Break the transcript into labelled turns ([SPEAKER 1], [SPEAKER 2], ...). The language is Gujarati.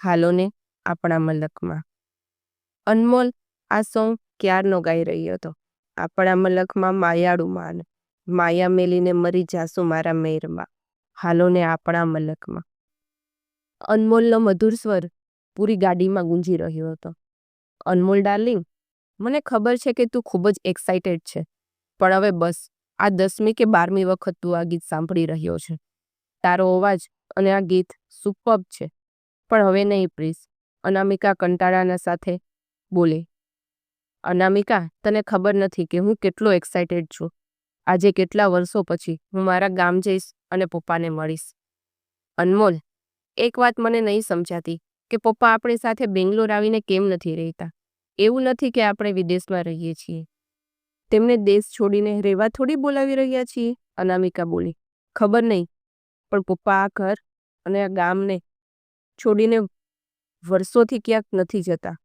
[SPEAKER 1] હાલો ને આપણા મલકમાં. અનમોલ આ સોંગ ક્યારનો ગાઈ રહ્યો હતો. આપણા મલકમાં માયાળું માન, માયા મેલીને મરી જાશું મારા મેરમાં. હાલો ને આપણા મલકમાં. અનમોલનો મધુર સ્વર પૂરી ગાડીમાં ગુંજી રહ્યો હતો. અનમોલ ડાર્લિંગ, મને ખબર છે કે તું ખૂબ જ એક્સાઇટેડ છે, પણ હવે બસ, આ 10મી કે 12મી વખત તું આ ગીત સાંભળી રહ્યો છે. તારો અવાજ અને આ ગીત સુપર્બ છે, પણ હવે નહીં પ્લીઝ. અનામિકા કંટાળાના સાથે બોલે. અનામિકા, તને ખબર નથી કે હું કેટલો એક્સાઇટેડ છું. આજે કેટલા વર્ષો પછી હું મારા ગામ જઈશ અને પપ્પાને મળીશ. અનમોલ, એક વાત મને નહીં સમજાતી કે પપ્પા આપણી સાથે બેંગ્લોર આવીને કેમ નથી રહેતા. એવું નથી કે આપણે વિદેશમાં રહીએ છીએ. તેમને દેશ છોડીને રહેવા થોડી બોલાવી રહ્યા છીએ. અનામિકા બોલી. ખબર નહીં, પણ પપ્પા આ ઘર અને આ ગામને છોડીને વર્ષોથી ક્યાંક નથી જતા.